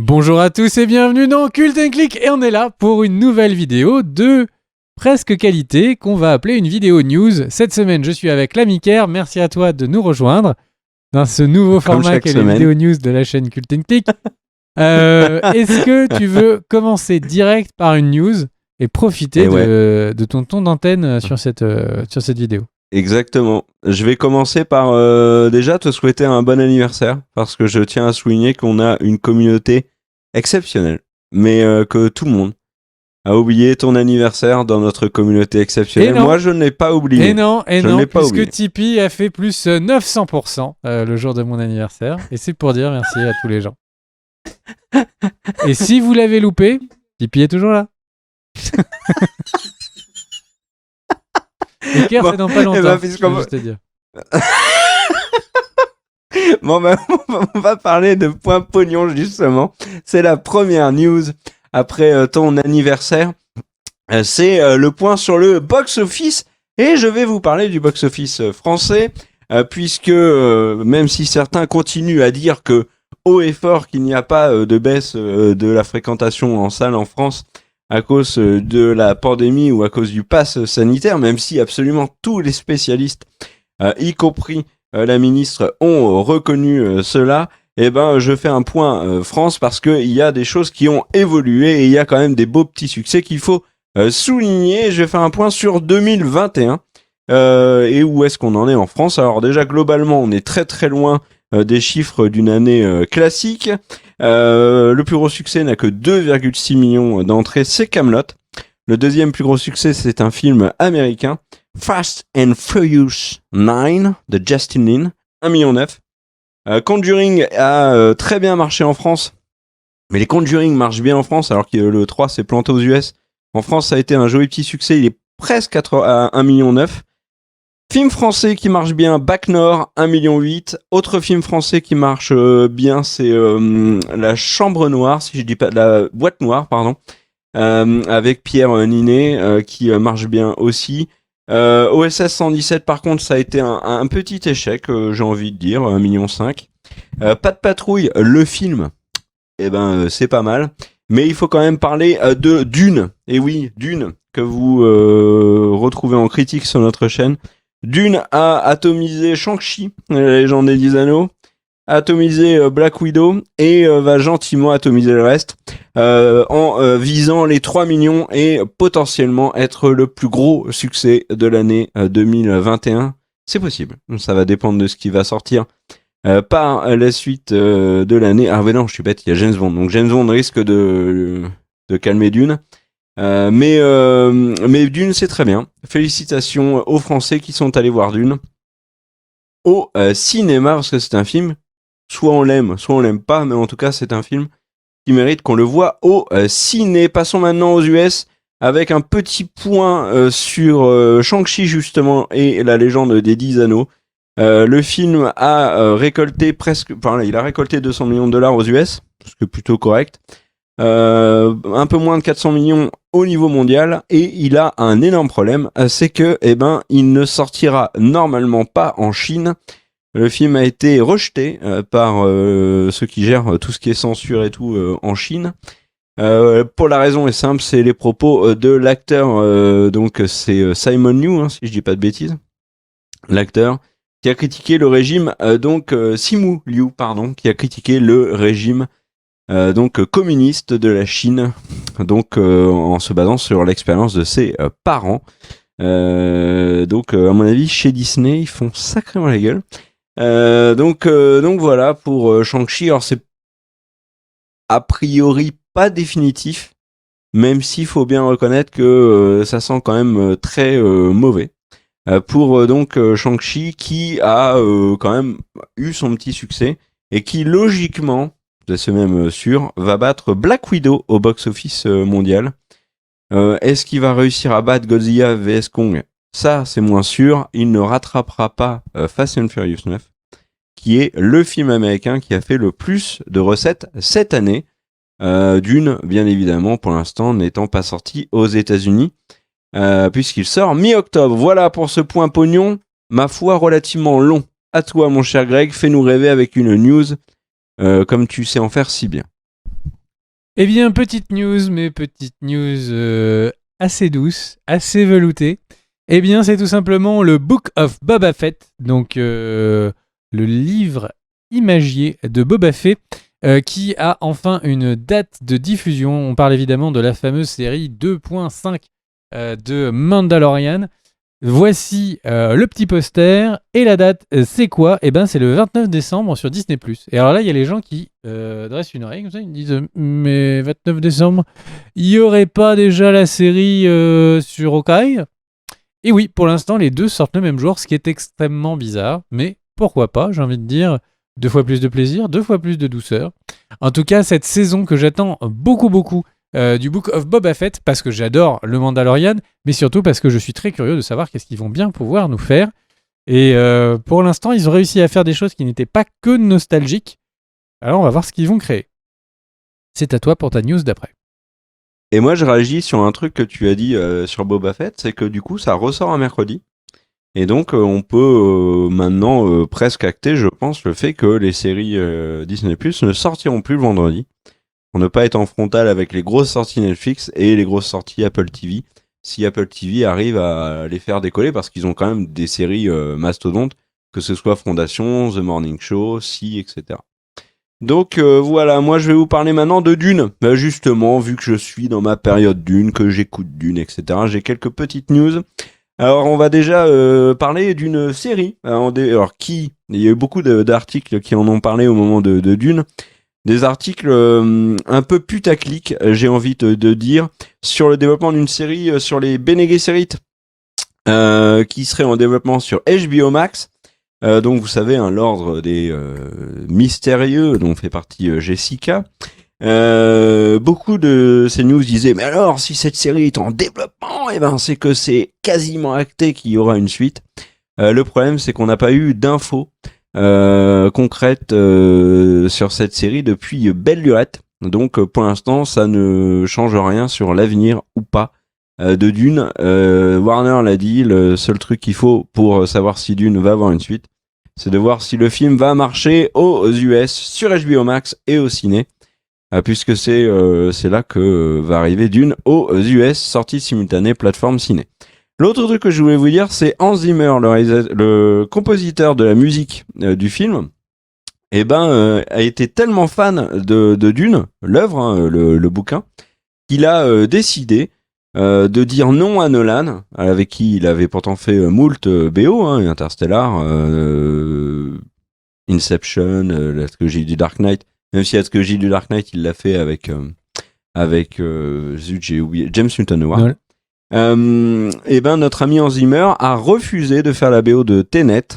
Bonjour à tous et bienvenue dans Cult & Click et on est là pour une nouvelle vidéo de presque qualité qu'on va appeler une vidéo news. Cette semaine, je suis avec l'ami Kerr. Merci à toi de nous rejoindre dans ce nouveau format qu'est les vidéos news de la chaîne Cult & Click. Est-ce que tu veux commencer direct par une news et profiter de ton ton d'antenne sur cette vidéo? Exactement. Je vais commencer par déjà te souhaiter un bon anniversaire parce que je tiens à souligner qu'on a une communauté exceptionnelle, mais que tout le monde a oublié ton anniversaire dans notre communauté exceptionnelle. Moi, je ne l'ai pas oublié. Et non, puisque Tipeee a fait plus 900% le jour de mon anniversaire. Et c'est pour dire merci à tous les gens. Et si vous l'avez loupé, Tipeee est toujours là. Et Kerr, c'est dans pas longtemps, je vais juste te dire. Bon, on va parler de point pognon, justement. C'est la première news après ton anniversaire. C'est le point sur le box-office. Et je vais vous parler du box-office français, puisque même si certains continuent à dire que haut et fort qu'il n'y a pas de baisse de la fréquentation en salle en France, à cause de la pandémie ou à cause du pass sanitaire, même si absolument tous les spécialistes, y compris la ministre, ont reconnu cela, je fais un point France parce qu'il y a des choses qui ont évolué et il y a quand même des beaux petits succès qu'il faut souligner. Je vais faire un point sur 2021 et où est-ce qu'on en est en France. Alors déjà, globalement, on est très très loin des chiffres d'une année classique. Le plus gros succès n'a que 2,6 millions d'entrées, c'est Kaamelott. Le deuxième plus gros succès, c'est un film américain, Fast and Furious 9 de Justin Lin, 1,9 million. Conjuring a très bien marché en France, mais les Conjuring marchent bien en France alors que le 3 s'est planté aux US. En France, ça a été un joli petit succès, il est presque à 1,9 million. Film français qui marche bien, Bac Nord, 1,8 million. Autre film français qui marche bien, c'est La Chambre Noire, si je dis pas, La Boîte Noire, pardon, avec Pierre Ninet, qui marche bien aussi. OSS 117, par contre, ça a été un petit échec, j'ai envie de dire, 1,5 million. Pas de patrouille, le film, c'est pas mal. Mais il faut quand même parler de Dune. Et oui, Dune, que vous retrouvez en critique sur notre chaîne. Dune a atomisé Shang-Chi, la légende des 10 anneaux, a atomisé Black Widow et va gentiment atomiser le reste en visant les 3 millions et potentiellement être le plus gros succès de l'année 2021. C'est possible, ça va dépendre de ce qui va sortir par la suite de l'année. Ah mais non, je suis bête, il y a James Bond. Donc James Bond risque de calmer Dune. Mais Dune, c'est très bien. Félicitations aux Français qui sont allés voir Dune au cinéma, parce que c'est un film, soit on l'aime pas, mais en tout cas c'est un film qui mérite qu'on le voit au ciné. Passons maintenant aux US avec un petit point sur Shang-Chi justement et la légende des 10 anneaux. Le film a récolté il a récolté 200 millions de dollars aux US, ce qui est plutôt correct. Un peu moins de 400 millions au niveau mondial, et il a un énorme problème, c'est que il ne sortira normalement pas en Chine. Le film a été rejeté par ceux qui gèrent tout ce qui est censure et tout en Chine. Pour la raison est simple, c'est les propos de l'acteur, donc c'est Simon Liu, si je dis pas de bêtises, l'acteur qui a critiqué le régime, Simu Liu, qui a critiqué le régime communiste de la Chine, en se basant sur l'expérience de ses parents. À mon avis, chez Disney, ils font sacrément la gueule. Donc voilà pour Shang-Chi. Alors c'est a priori pas définitif, même s'il faut bien reconnaître que ça sent quand même très mauvais. Pour Shang-Chi qui a quand même eu son petit succès et qui logiquement, c'est même sûr, va battre Black Widow au box-office mondial. Est-ce qu'il va réussir à battre Godzilla vs Kong ? Ça, c'est moins sûr. Il ne rattrapera pas Fast and Furious 9, qui est le film américain qui a fait le plus de recettes cette année. Dune, bien évidemment, pour l'instant, n'étant pas sorti aux États-Unis, puisqu'il sort mi-octobre. Voilà pour ce point pognon, ma foi, relativement long. À toi, mon cher Greg, fais-nous rêver avec une news comme tu sais en faire si bien. Eh bien, petite news, mais petite news assez douce, assez veloutée. Eh bien, c'est tout simplement le Book of Boba Fett, donc le livre imagier de Boba Fett, qui a enfin une date de diffusion. On parle évidemment de la fameuse série 2.5 de Mandalorian. Voici le petit poster et la date, c'est quoi? Eh ben, c'est le 29 décembre sur Disney+. Et alors là, il y a les gens qui dressent une oreille comme ça, ils me disent mais 29 décembre, il n'y aurait pas déjà la série sur Hawkeye? Et oui, pour l'instant, les deux sortent le même jour, ce qui est extrêmement bizarre, mais pourquoi pas, j'ai envie de dire, 2 fois plus de plaisir, 2 fois plus de douceur. En tout cas, cette saison que j'attends beaucoup, du Book of Boba Fett, parce que j'adore le Mandalorian, mais surtout parce que je suis très curieux de savoir qu'est-ce qu'ils vont bien pouvoir nous faire. Et pour l'instant, ils ont réussi à faire des choses qui n'étaient pas que nostalgiques. Alors, on va voir ce qu'ils vont créer. C'est à toi pour ta news d'après. Et moi, je réagis sur un truc que tu as dit sur Boba Fett, c'est que du coup, ça ressort un mercredi. Et donc, on peut maintenant presque acter, je pense, le fait que les séries Disney+ ne sortiront plus le vendredi, pour ne pas être en frontal avec les grosses sorties Netflix et les grosses sorties Apple TV, si Apple TV arrive à les faire décoller, parce qu'ils ont quand même des séries mastodontes, que ce soit Fondation, The Morning Show, Si, etc. Donc voilà, moi je vais vous parler maintenant de Dune. Justement, vu que je suis dans ma période Dune, que j'écoute Dune, etc., j'ai quelques petites news. Alors on va déjà parler d'une série. Alors qui il y a eu beaucoup d'articles qui en ont parlé au moment de Dune. Des articles un peu putaclic, j'ai envie de dire, sur le développement d'une série sur les Bene Gesserit, qui serait en développement sur HBO Max. Donc vous savez, l'ordre des mystérieux dont fait partie Jessica. Beaucoup de ces news disaient mais alors si cette série est en développement, eh ben c'est que c'est quasiment acté qu'il y aura une suite. Le problème c'est qu'on n'a pas eu d'infos concrètes sur cette série depuis belle lurette. Donc pour l'instant ça ne change rien sur l'avenir ou pas de Dune. Warner l'a dit, le seul truc qu'il faut pour savoir si Dune va avoir une suite, c'est de voir si le film va marcher aux US, sur HBO Max et au ciné, puisque c'est là que va arriver Dune aux US, sortie simultanée plateforme ciné. L'autre truc que je voulais vous dire, c'est Hans Zimmer, le compositeur de la musique du film, a été tellement fan de Dune, l'œuvre, le bouquin, qu'il a décidé de dire non à Nolan, avec qui il avait pourtant fait moult BO, Interstellar, Inception, la trilogie du Dark Knight, même si la trilogie du Dark Knight il l'a fait avec zut, j'ai oublié, James Newton Howard. Notre ami Hans Zimmer a refusé de faire la BO de Tenet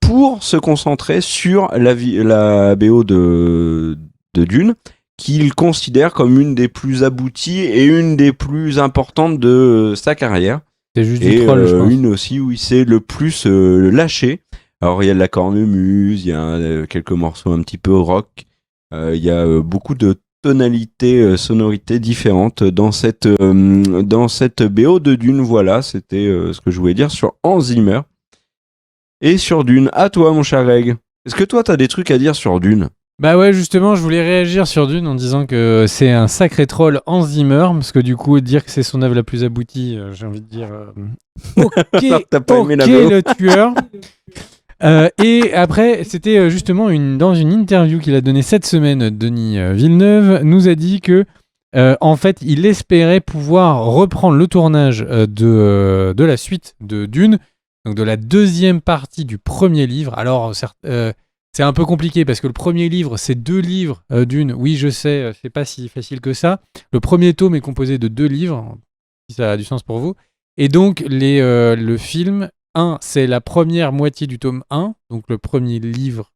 pour se concentrer sur la BO de Dune, qu'il considère comme une des plus abouties et une des plus importantes de sa carrière. C'est juste du troll, je pense. Une aussi où il s'est le plus lâché. Alors il y a de la cornemuse, il y a quelques morceaux un petit peu rock, il y a beaucoup de tonalités, sonorités différentes dans cette BO de Dune. Voilà, c'était ce que je voulais dire sur Hans Zimmer. Et sur Dune, à toi mon cher Greg. Est-ce que toi t'as des trucs à dire sur Dune ? Bah ouais, justement, je voulais réagir sur Dune en disant que c'est un sacré troll Hans Zimmer, parce que du coup, dire que c'est son œuvre la plus aboutie, j'ai envie de dire ok, T'as pas aimé la le tueur. Et après, c'était justement dans une interview qu'il a donnée cette semaine, Denis Villeneuve nous a dit que en fait, il espérait pouvoir reprendre le tournage de la suite de Dune, donc de la deuxième partie du premier livre. Alors, c'est un peu compliqué parce que le premier livre, c'est 2 livres Dune. Oui, je sais, c'est pas si facile que ça. Le premier tome est composé de 2 livres, si ça a du sens pour vous. Et donc, le film 1, c'est la première moitié du tome 1, donc le premier livre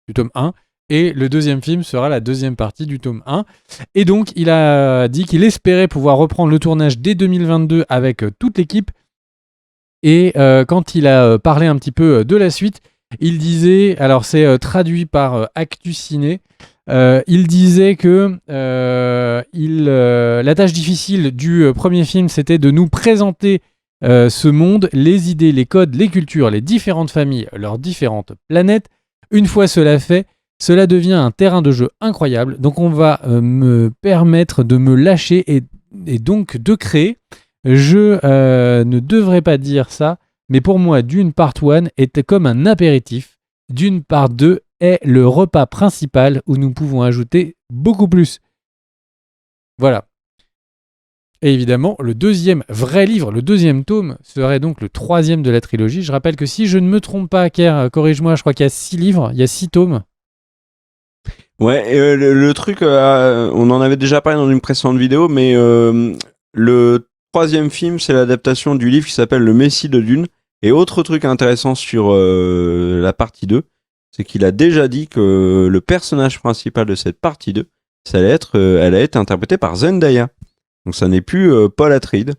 du tome 1. Et le deuxième film sera la deuxième partie du tome 1. Et donc, il a dit qu'il espérait pouvoir reprendre le tournage dès 2022 avec toute l'équipe. Et quand il a parlé un petit peu de la suite, il disait, alors c'est traduit par Actu Ciné, il disait que la tâche difficile du premier film, c'était de nous présenter ce monde, les idées, les codes, les cultures, les différentes familles, leurs différentes planètes. Une fois cela fait, Cela devient un terrain de jeu incroyable. Donc on va me permettre de me lâcher et donc de créer. Je ne devrais pas dire ça, mais pour moi, Dune Part 1 était comme un apéritif. Dune Part 2 est le repas principal où nous pouvons ajouter beaucoup plus. Voilà. Et évidemment, le deuxième vrai livre, le deuxième tome, serait donc le troisième de la trilogie. Je rappelle que si je ne me trompe pas, Kerr, corrige-moi, je crois qu'il y a 6 livres, il y a 6 tomes. Ouais, et le truc, on en avait déjà parlé dans une précédente vidéo, mais le troisième film, c'est l'adaptation du livre qui s'appelle Le Messie de Dune. Et autre truc intéressant sur la partie 2, c'est qu'il a déjà dit que le personnage principal de cette partie 2, elle a été interprétée par Zendaya. Donc ça n'est plus Paul Atreides.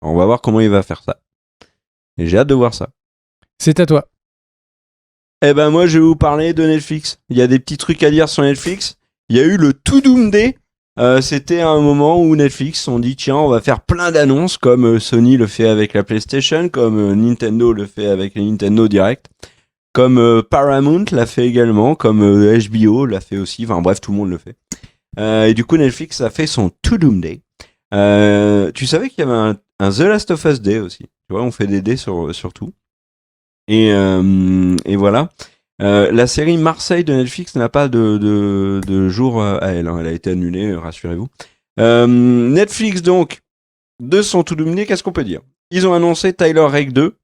On va voir comment il va faire ça. Et j'ai hâte de voir ça. C'est à toi. Eh ben moi je vais vous parler de Netflix. Il y a des petits trucs à dire sur Netflix. Il y a eu le To Doom Day. C'était un moment où Netflix ont dit tiens on va faire plein d'annonces comme Sony le fait avec la PlayStation, comme Nintendo le fait avec le Nintendo Direct, comme Paramount l'a fait également, comme HBO l'a fait aussi. Enfin bref tout le monde le fait. Et du coup Netflix a fait son To Doom Day. Tu savais qu'il y avait un The Last of Us Day aussi. Tu vois on fait des dés sur tout. Et voilà. La série Marseille de Netflix n'a pas de jour à elle. Hein. Elle a été annulée, rassurez-vous. Netflix, donc, de son tout dominé, qu'est-ce qu'on peut dire? Ils ont annoncé Tyler Rake 2,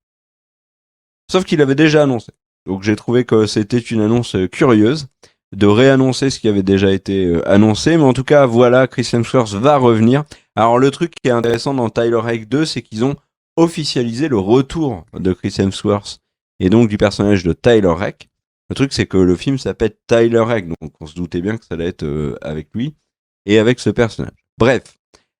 sauf qu'il avait déjà annoncé. Donc j'ai trouvé que c'était une annonce curieuse de réannoncer ce qui avait déjà été annoncé. Mais en tout cas, voilà, Chris Hemsworth va revenir. Alors le truc qui est intéressant dans Tyler Rake 2, c'est qu'ils ont officialisé le retour de Chris Hemsworth et donc du personnage de Tyler Rake. Le truc, c'est que le film s'appelle Tyler Rake, donc on se doutait bien que ça allait être avec lui et avec ce personnage. Bref,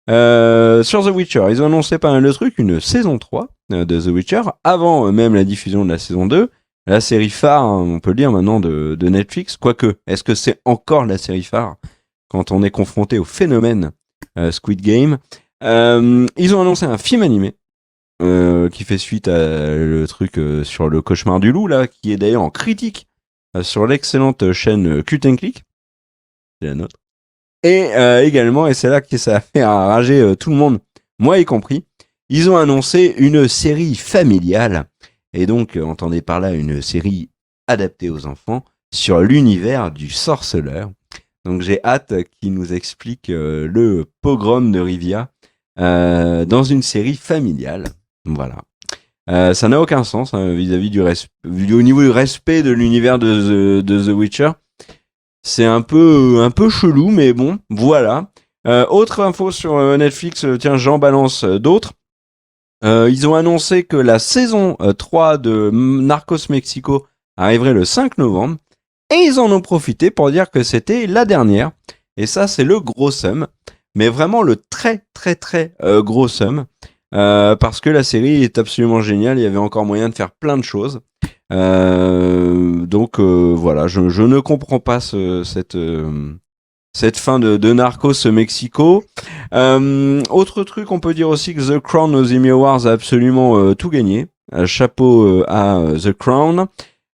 sur The Witcher, ils ont annoncé pas mal de trucs, une saison 3 de The Witcher, avant même la diffusion de la saison 2, la série phare, hein, on peut le dire maintenant, de Netflix. Quoique, est-ce que c'est encore la série phare quand on est confronté au phénomène Squid Game? Ils ont annoncé un film animé qui fait suite à le truc sur le cauchemar du loup, là, qui est d'ailleurs en critique sur l'excellente chaîne Cult & Click. C'est la nôtre. Et également, et c'est là que ça a fait rager tout le monde, moi y compris, ils ont annoncé une série familiale. Et donc, entendez par là une série adaptée aux enfants sur l'univers du sorceleur. Donc j'ai hâte qu'ils nous expliquent le pogrom de Rivia dans une série familiale. Voilà. Ça n'a aucun sens hein, vis-à-vis au niveau du respect de l'univers de The Witcher. C'est un peu chelou, mais bon, voilà. Autre info sur Netflix, tiens, j'en balance d'autres. Ils ont annoncé que la saison 3 de Narcos Mexico arriverait le 5 novembre. Et ils en ont profité pour dire que c'était la dernière. Et ça, c'est le gros seum. Mais vraiment le très, très, très gros seum. Parce que la série est absolument géniale. Il y avait encore moyen de faire plein de choses. Donc voilà, je ne comprends pas cette fin de Narcos Mexico. Autre truc, on peut dire aussi que The Crown aux Emmy Awards a absolument tout gagné. Chapeau à The Crown.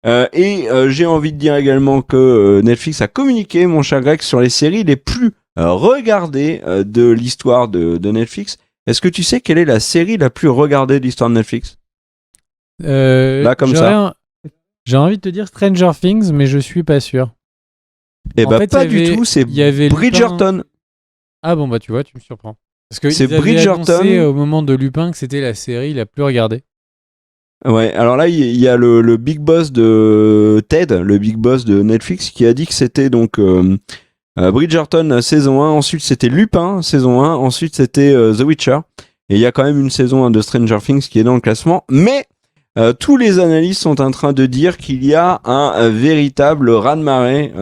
Et j'ai envie de dire également que Netflix a communiqué, mon cher Greg, sur les séries les plus regardées de l'histoire de Netflix. Est-ce que tu sais quelle est la série la plus regardée de l'histoire de Netflix? Là, comme ça. J'ai envie de te dire Stranger Things, mais je suis pas sûr. Eh bah, pas du tout, c'est Bridgerton. Lupin. Ah bon, bah tu vois, tu me surprends. Parce que c'est ils avaient Bridgerton. annoncé au moment de Lupin que c'était la série la plus regardée. Ouais, alors là, il y a le big boss de Ted, le big boss de Netflix, qui a dit que c'était donc Bridgerton saison 1, ensuite c'était Lupin saison 1, ensuite c'était The Witcher. Et il y a quand même une saison 1 de Stranger Things qui est dans le classement, mais tous les analystes sont en train de dire qu'il y a un véritable raz-de-marée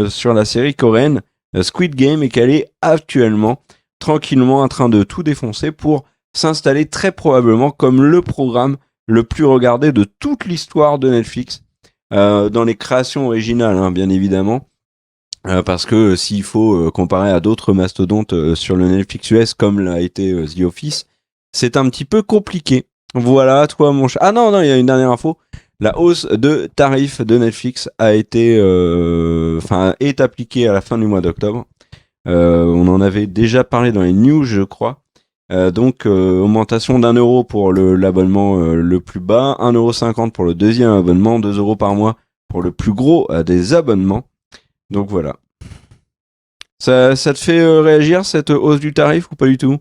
sur la série coréenne Squid Game et qu'elle est actuellement tranquillement en train de tout défoncer pour s'installer très probablement comme le programme le plus regardé de toute l'histoire de Netflix dans les créations originales, hein, bien évidemment. Parce que s'il faut comparer à d'autres mastodontes sur le Netflix US comme l'a été The Office, c'est un petit peu compliqué. Voilà, toi mon chat. Ah non, il y a une dernière info. la hausse de tarifs de Netflix est appliquée à la fin du mois d'octobre. On en avait déjà parlé dans les news, je crois. Augmentation d'€1 pour l'abonnement le plus bas, 1,50€ pour le deuxième abonnement, 2€ par mois pour le plus gros des abonnements. Donc voilà. Ça te fait réagir cette hausse du tarif ou pas du tout ?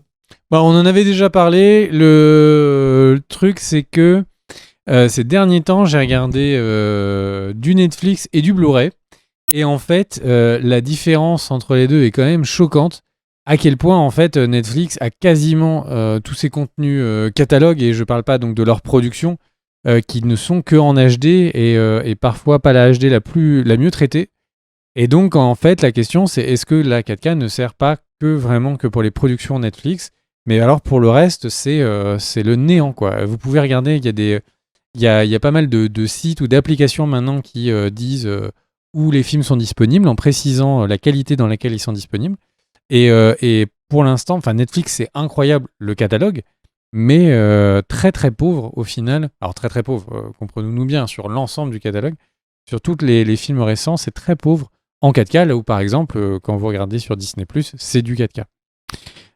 Bah, on en avait déjà parlé. Le truc, c'est que ces derniers temps, j'ai regardé du Netflix et du Blu-ray. Et en fait, la différence entre les deux est quand même choquante. À quel point, en fait, Netflix a quasiment tous ses contenus catalogue, et je parle pas donc de leur production, qui ne sont que en HD et parfois pas la HD la mieux traitée. Et donc, en fait, la question, c'est est-ce que la 4K ne sert pas vraiment que pour les productions Netflix ? Mais alors, pour le reste, c'est le néant, quoi. Vous pouvez regarder, il y a pas mal de sites ou d'applications maintenant qui disent où les films sont disponibles, en précisant la qualité dans laquelle ils sont disponibles. Et pour l'instant, Netflix, c'est incroyable le catalogue, mais très très pauvre au final. Alors très très pauvre, comprenons-nous bien, sur l'ensemble du catalogue. Sur tous les films récents, c'est très pauvre en 4K, là où par exemple, quand vous regardez sur Disney+, c'est du 4K.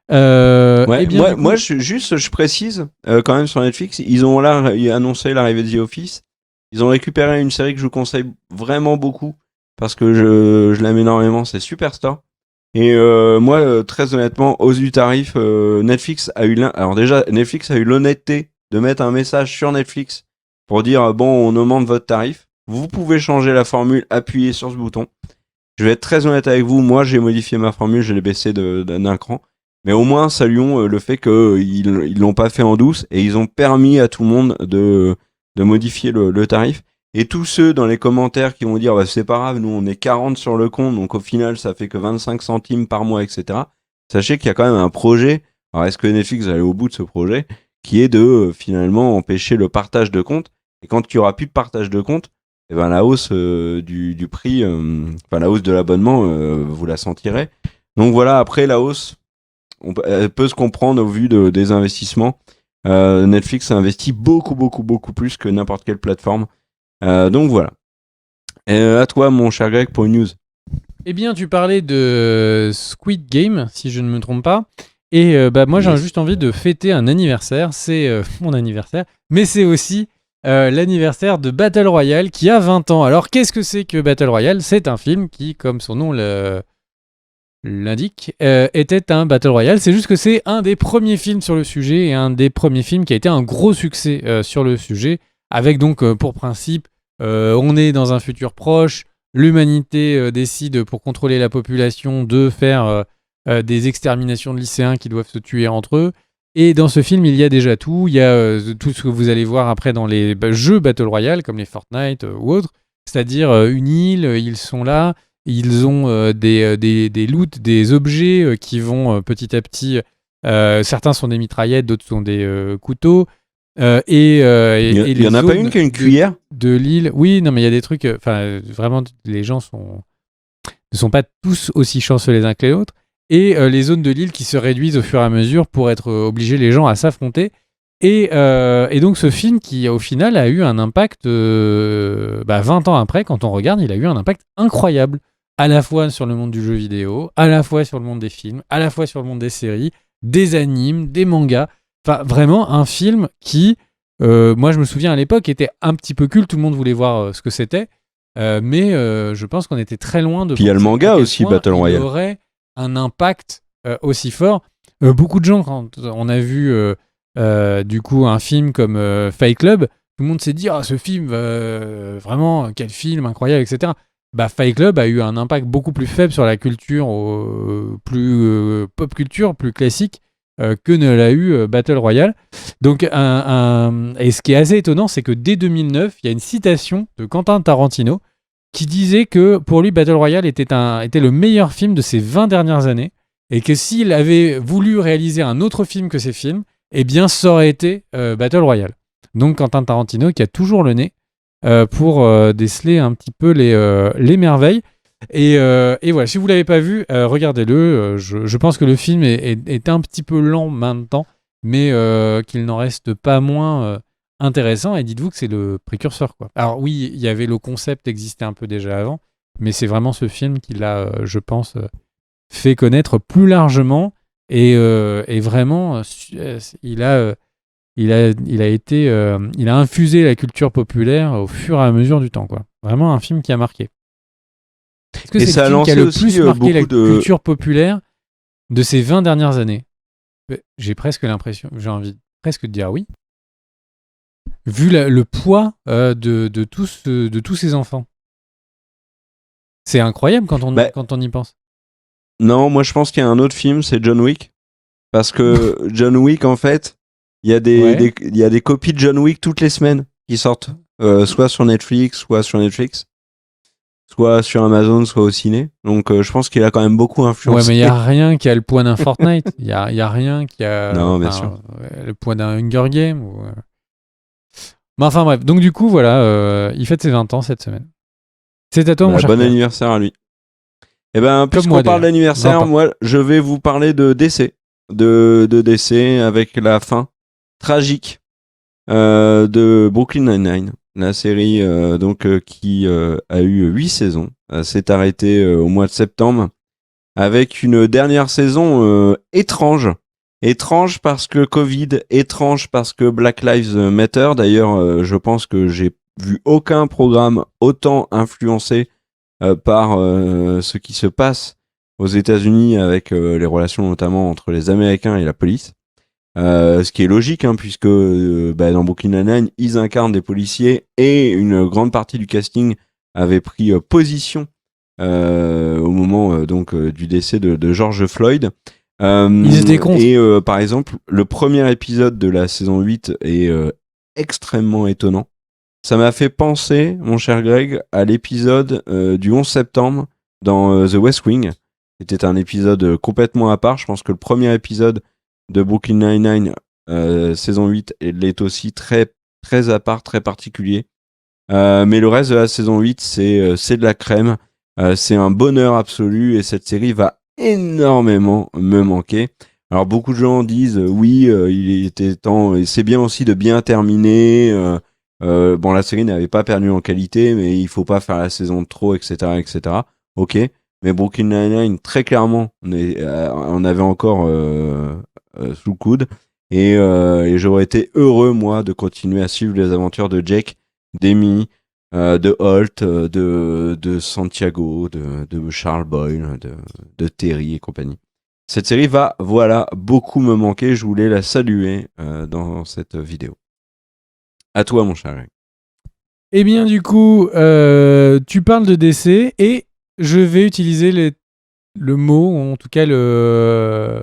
Ouais, eh bien, moi je précise, quand même sur Netflix, ils ont là annoncé l'arrivée de The Office. Ils ont récupéré une série que je vous conseille vraiment beaucoup, parce que je l'aime énormément, c'est Superstore. Et moi, très honnêtement, hausse du tarif, Netflix a eu Netflix a eu l'honnêteté de mettre un message sur Netflix pour dire bon, on augmente votre tarif. Vous pouvez changer la formule, appuyez sur ce bouton. Je vais être très honnête avec vous, moi j'ai modifié ma formule, je l'ai baissé d'un cran. Mais au moins, saluons le fait qu'ils l'ont pas fait en douce et ils ont permis à tout le monde de modifier le tarif. Et tous ceux dans les commentaires qui vont dire bah, c'est pas grave, nous on est 40 sur le compte, donc au final ça fait que 25 centimes par mois, etc. Sachez qu'il y a quand même un projet. Alors est-ce que Netflix va aller au bout de ce projet qui est de finalement empêcher le partage de compte. Et quand il y aura plus de partage de compte, eh ben la hausse du prix, la hausse de l'abonnement, vous la sentirez. Donc voilà, après la hausse, elle peut se comprendre au vu des investissements. Netflix a investi beaucoup plus que n'importe quelle plateforme. Donc voilà. À toi, mon cher Greg, pour une news. Eh bien, tu parlais de Squid Game, si je ne me trompe pas. Et moi, j'ai juste envie de fêter un anniversaire. C'est mon anniversaire. Mais c'est aussi l'anniversaire de Battle Royale qui a 20 ans. Alors, qu'est-ce que c'est que Battle Royale ? C'est un film qui, comme son nom l'indique, était un Battle Royale. C'est juste que c'est un des premiers films sur le sujet et un des premiers films qui a été un gros succès sur le sujet. Avec donc, pour principe, on est dans un futur proche. L'humanité décide, pour contrôler la population, de faire des exterminations de lycéens qui doivent se tuer entre eux. Et dans ce film, il y a déjà tout. Il y a tout ce que vous allez voir après dans les jeux Battle Royale, comme les Fortnite ou autres. C'est-à-dire une île, ils sont là, ils ont des loots, des objets qui vont petit à petit... certains sont des mitraillettes, d'autres sont des couteaux. Il y en a pas une qui a une cuillère de l'île. Oui, non, mais il y a des trucs. Vraiment, les gens ne sont pas tous aussi chanceux les uns que les autres. Et les zones de l'île qui se réduisent au fur et à mesure pour être obligés les gens à s'affronter. Et donc ce film qui au final a eu un impact 20 ans après, quand on regarde, il a eu un impact incroyable. À la fois sur le monde du jeu vidéo, à la fois sur le monde des films, à la fois sur le monde des séries, des animes, des mangas. Enfin, vraiment un film qui, moi je me souviens à l'époque, était un petit peu culte, tout le monde voulait voir ce que c'était, mais je pense qu'on était très loin de... Puis il y a le manga aussi, Battle Royale. Il aurait un impact aussi fort. Beaucoup de gens, quand on a vu du coup un film comme Fight Club, tout le monde s'est dit « Ah, ce film, vraiment, quel film, incroyable, etc. » Fight Club a eu un impact beaucoup plus faible sur la culture, plus pop culture, plus classique, que ne l'a eu Battle Royale. Donc, et ce qui est assez étonnant, c'est que dès 2009, il y a une citation de Quentin Tarantino qui disait que pour lui, Battle Royale était le meilleur film de ces 20 dernières années, et que s'il avait voulu réaliser un autre film que ces films, eh bien, ça aurait été Battle Royale. Donc, Quentin Tarantino qui a toujours le nez pour déceler un petit peu les merveilles. Et voilà, si vous ne l'avez pas vu, regardez-le. Je pense que le film est un petit peu lent maintenant, mais qu'il n'en reste pas moins intéressant, et dites-vous que c'est le précurseur, quoi. Alors oui, il y avait le concept existait un peu déjà avant, mais c'est vraiment ce film qui l'a, je pense, fait connaître plus largement, et vraiment, il a infusé la culture populaire au fur et à mesure du temps, quoi. Vraiment un film qui a marqué. Est-ce que Et c'est ça le a film qui a lancé le aussi plus marqué la beaucoup de... culture populaire de ces 20 dernières années? J'ai presque l'impression, j'ai envie presque de dire oui, vu le poids de tous ces enfants. C'est incroyable Bah, quand on y pense. non, moi je pense qu'il y a un autre film, c'est John Wick. Parce que John Wick, en fait, il y a Ouais. il y a des copies de John Wick toutes les semaines qui sortent. Soit sur Netflix, soit sur Amazon, soit au ciné. Donc je pense qu'il a quand même beaucoup Ouais, mais il influencé. n'y a rien qui a le poids d'un Fortnite. Il y a rien qui a Non, bien sûr. le poids d'un Hunger Game. Mais enfin bref, donc du coup, voilà, il fête ses 20 ans cette semaine. C'est à toi, mon Bah, cher bon Pierre. anniversaire à lui. Eh ben, Comme moi puisqu'on parle d'ailleurs. 20 d'anniversaire, ans. moi, je vais vous parler de décès. De décès avec la fin tragique de Brooklyn Nine-Nine. La série qui a eu 8 saisons. S'est arrêtée au mois de septembre avec une dernière saison étrange. Étrange parce que Covid, étrange parce que Black Lives Matter. D'ailleurs, je pense que j'ai vu aucun programme autant influencé par ce qui se passe aux États-Unis avec les relations notamment entre les Américains et la police. Ce qui est logique, hein, puisque dans Brooklyn Nine-Nine, ils incarnent des policiers et une grande partie du casting avait pris position au moment du décès de George Floyd. Ils étaient contre. Et par exemple, le premier épisode de la saison 8 est extrêmement étonnant. Ça m'a fait penser, mon cher Greg, à l'épisode du 11 septembre dans The West Wing. C'était un épisode complètement à part. Je pense que le premier épisode de Brooklyn Nine-Nine, saison 8, l'est aussi très, très à part, très particulier. Mais le reste de la saison 8, c'est de la crème. C'est un bonheur absolu et cette série va énormément me manquer. Alors beaucoup de gens disent oui, il était temps, et c'est bien aussi de bien terminer. Bon, la série n'avait pas perdu en qualité, mais il faut pas faire la saison de trop, etc., etc. Ok, mais Brooklyn Nine-Nine, très clairement, on avait encore sous le coude, et j'aurais été heureux moi de continuer à suivre les aventures de Jake, d'Amy, de Holt, de Santiago, de Charles Boyle, de Terry et compagnie. Cette série va, voilà, beaucoup me manquer. Je voulais la saluer dans cette vidéo. À toi, mon cher. Eh bien, du coup, tu parles de décès et je vais utiliser le mot, ou en tout cas le.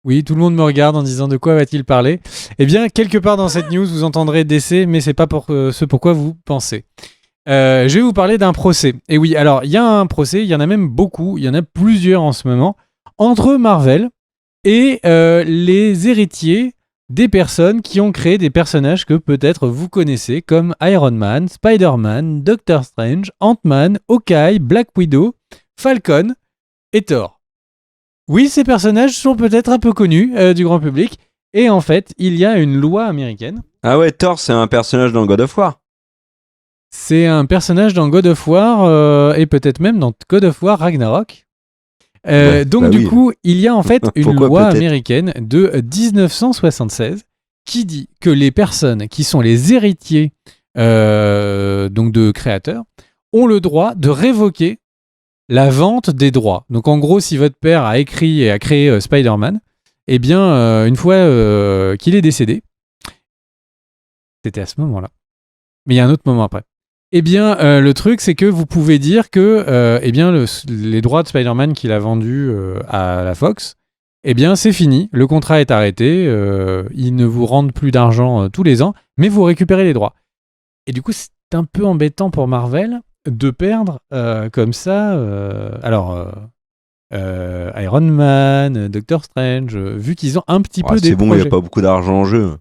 Oui, tout le monde me regarde en disant de quoi va-t-il parler. Eh bien, quelque part dans cette news, vous entendrez décès, mais c'est pas pour ce pourquoi vous pensez. Je vais vous parler d'un procès. Et oui, alors, il y a un procès, il y en a même beaucoup, il y en a plusieurs en ce moment, entre Marvel et les héritiers des personnes qui ont créé des personnages que peut-être vous connaissez, comme Iron Man, Spider-Man, Doctor Strange, Ant-Man, Hawkeye, Black Widow, Falcon et Thor. Oui, ces personnages sont peut-être un peu connus du grand public, et en fait, il y a une loi américaine. Ah ouais, Thor, c'est un personnage dans God of War. C'est un personnage dans God of War, et peut-être même dans God of War Ragnarok. Ouais, Donc bah du oui. coup, il y a en fait une Pourquoi loi peut-être américaine de 1976 qui dit que les personnes qui sont les héritiers donc de créateurs ont le droit de révoquer la vente des droits. Donc en gros, si votre père a écrit et a créé Spider-Man, eh bien, une fois qu'il est décédé, c'était à ce moment-là. Mais il y a un autre moment après. Eh bien, le truc, c'est que vous pouvez dire que eh bien, les droits de Spider-Man qu'il a vendus à la Fox, eh bien, c'est fini. Le contrat est arrêté. Ils ne vous rendent plus d'argent tous les ans, mais vous récupérez les droits. Et du coup, c'est un peu embêtant pour Marvel de perdre comme ça. Iron Man, Doctor Strange, vu qu'ils ont un petit peu des c'est bon, il projets. n'y a pas beaucoup d'argent en jeu.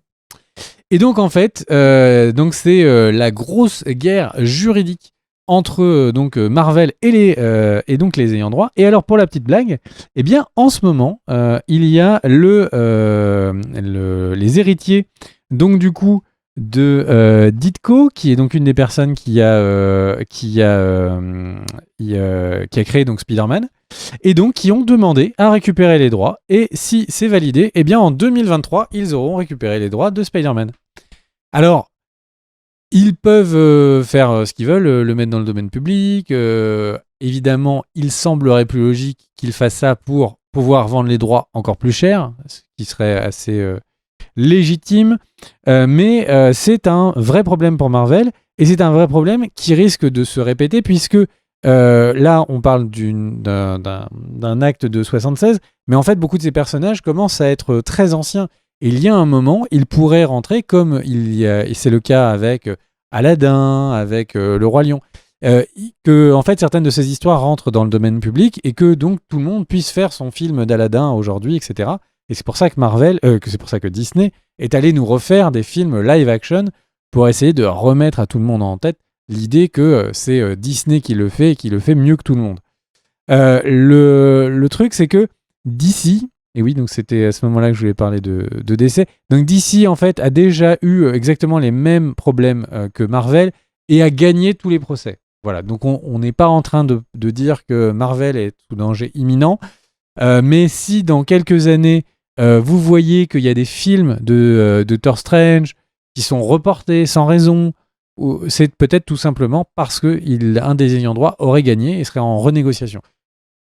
Et donc en fait, donc c'est la grosse guerre juridique entre Marvel et donc les ayants droit. Et alors pour la petite blague, eh bien en ce moment, il y a les héritiers donc du coup Ditko, qui est donc une des personnes qui a créé donc Spider-Man, et donc qui ont demandé à récupérer les droits. Et si c'est validé, eh bien en 2023, ils auront récupéré les droits de Spider-Man. Alors, ils peuvent faire ce qu'ils veulent, le mettre dans le domaine public. Évidemment, il semblerait plus logique qu'ils fassent ça pour pouvoir vendre les droits encore plus cher, ce qui serait assez légitime. Mais c'est un vrai problème pour Marvel, et c'est un vrai problème qui risque de se répéter, puisque là, on parle d'un acte de 76, mais en fait, beaucoup de ces personnages commencent à être très anciens. Et il y a un moment, ils pourraient rentrer, comme c'est le cas avec Aladdin, avec Le Roi Lion, que en fait, certaines de ces histoires rentrent dans le domaine public, et que donc tout le monde puisse faire son film d'Aladdin aujourd'hui, etc. Et c'est pour ça que c'est pour ça que Disney est allé nous refaire des films live action pour essayer de remettre à tout le monde en tête l'idée que c'est Disney qui le fait, et qui le fait mieux que tout le monde. Le truc, c'est que DC, et oui, donc c'était à ce moment-là que je voulais parler de DC, donc DC, en fait, a déjà eu exactement les mêmes problèmes que Marvel, et a gagné tous les procès. Voilà, donc on n'est pas en train de dire que Marvel est sous danger imminent, mais si dans quelques années, vous voyez qu'il y a des films de Doctor Strange qui sont reportés sans raison, c'est peut-être tout simplement parce qu'un des ayants droit aurait gagné et serait en renégociation.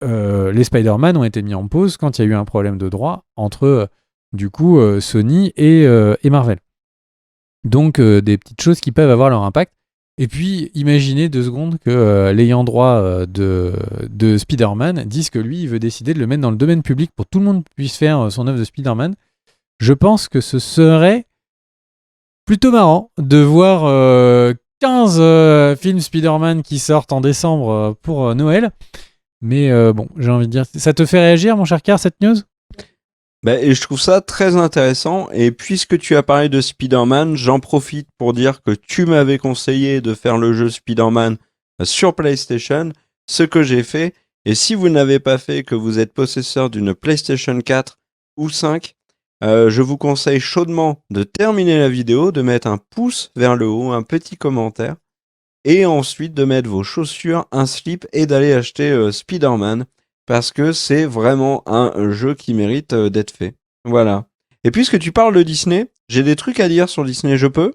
Les Spider-Man ont été mis en pause quand il y a eu un problème de droit entre du coup Sony et Marvel. Donc des petites choses qui peuvent avoir leur impact. Et puis imaginez 2 secondes que l'ayant droit de Spider-Man dise que lui il veut décider de le mettre dans le domaine public pour que tout le monde puisse faire son œuvre de Spider-Man. Je pense que ce serait plutôt marrant de voir 15 films Spider-Man qui sortent en décembre pour Noël. Mais bon, j'ai envie de dire, ça te fait réagir, mon cher Car, cette news ? Et je trouve ça très intéressant. Et puisque tu as parlé de Spider-Man, j'en profite pour dire que tu m'avais conseillé de faire le jeu Spider-Man sur PlayStation, ce que j'ai fait. Et si vous n'avez pas fait, que vous êtes possesseur d'une PlayStation 4 ou 5, je vous conseille chaudement de terminer la vidéo, de mettre un pouce vers le haut, un petit commentaire, et ensuite de mettre vos chaussures, un slip et d'aller acheter Spider-Man, parce que c'est vraiment un jeu qui mérite d'être fait. Voilà. Et puisque tu parles de Disney, j'ai des trucs à dire sur Disney, je peux ?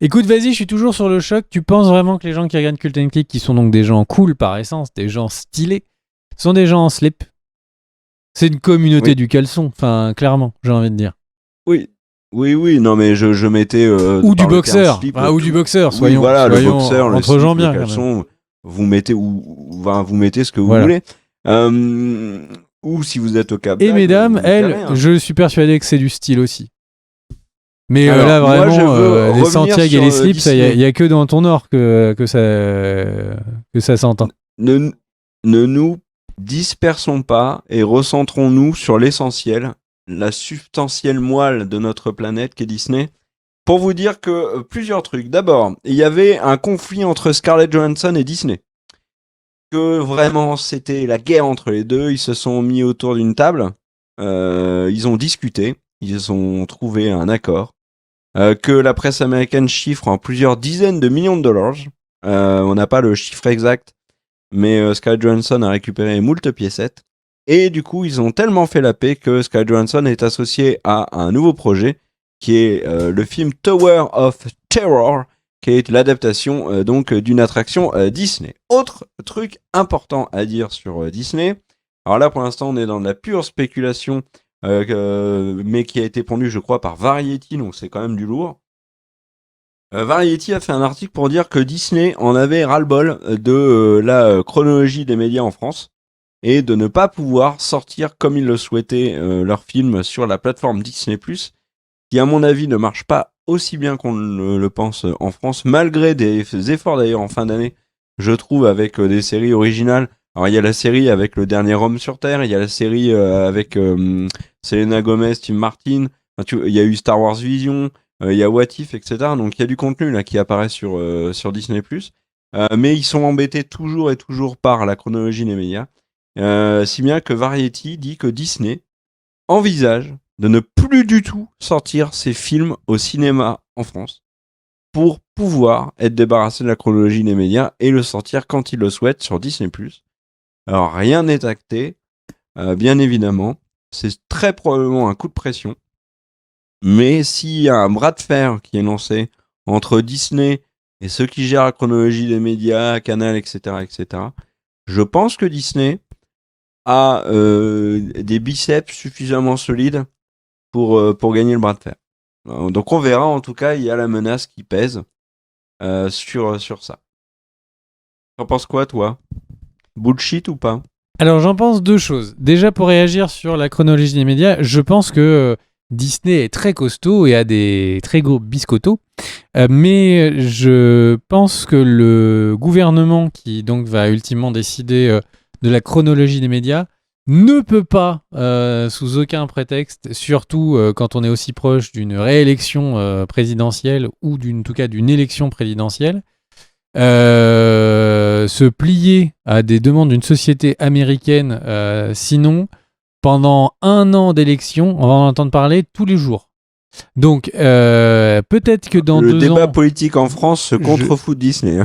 Écoute, vas-y, je suis toujours sur le choc. Tu penses vraiment que les gens qui regardent Cult & Click, qui sont donc des gens cool par essence, des gens stylés, sont des gens en slip ? C'est une communauté du caleçon, enfin, clairement, j'ai envie de dire. Oui, non mais je mettais... ou du boxeur, ou du boxeur, soyons, oui, voilà, soyons le boxeur, entre le slip, gens bien. le caleçon, vous mettez, vous mettez ce que vous Voilà. voulez. Ou si vous êtes au Cap Et d'Agde, mesdames, vous elles, mettez rien. je suis persuadé que c'est du style aussi. Mais Alors, là, moi, je veux vraiment, les revenir Santiago et sur, les slips, il Disney. n'y a que dans ton or que ça s'entend. Ne nous dispersons pas et recentrons-nous sur l'essentiel, la substantielle moelle de notre planète qu'est Disney. Pour vous dire que plusieurs trucs. D'abord, il y avait un conflit entre Scarlett Johansson et Disney. Que vraiment c'était la guerre entre les deux. Ils se sont mis autour d'une table. Ils ont discuté. Ils ont trouvé un accord. Que la presse américaine chiffre en plusieurs dizaines de millions de dollars. On n'a pas le chiffre exact, mais Scarlett Johansson a récupéré moult piécettes. Et du coup, ils ont tellement fait la paix que Scarlett Johansson est associée à un nouveau projet qui est le film Tower of Terror, qui est l'adaptation donc d'une attraction Disney. Autre truc important à dire sur Disney. Alors là, pour l'instant, on est dans de la pure spéculation, mais qui a été pondue, je crois, par Variety, donc c'est quand même du lourd. Variety a fait un article pour dire que Disney en avait ras-le-bol de la chronologie des médias en France et de ne pas pouvoir sortir comme ils le souhaitaient leurs films sur la plateforme Disney+, qui à mon avis ne marche pas aussi bien qu'on le pense en France, malgré des efforts d'ailleurs en fin d'année, je trouve, avec des séries originales. Alors il y a la série avec Le Dernier Homme sur Terre, il y a la série avec Selena Gomez, Tim Martin, il y a eu Star Wars Vision, il y a What If, etc. Donc il y a du contenu là qui apparaît sur Disney+. Mais ils sont embêtés toujours et toujours par la chronologie des médias. Si bien que Variety dit que Disney envisage de ne plus du tout sortir ces films au cinéma en France pour pouvoir être débarrassé de la chronologie des médias et le sortir quand ils le souhaitent sur Disney+. Alors rien n'est acté, bien évidemment, c'est très probablement un coup de pression, mais s'il y a un bras de fer qui est lancé entre Disney et ceux qui gèrent la chronologie des médias, Canal, etc., etc., je pense que Disney a des biceps suffisamment solides pour gagner le bras de fer. Donc on verra, en tout cas, il y a la menace qui pèse sur ça. T'en penses quoi, toi? Bullshit ou pas? Alors j'en pense deux choses. Déjà pour réagir sur la chronologie des médias, je pense que Disney est très costaud et a des très gros biscottos. Mais je pense que le gouvernement qui donc va ultimement décider de la chronologie des médias ne peut pas, sous aucun prétexte, surtout quand on est aussi proche d'une réélection présidentielle ou en tout cas d'une élection présidentielle, se plier à des demandes d'une société américaine. Sinon, pendant 1 an d'élection, on va en entendre parler tous les jours. Donc, peut-être que dans 2 ans... Le débat politique en France se contrefout de Disney.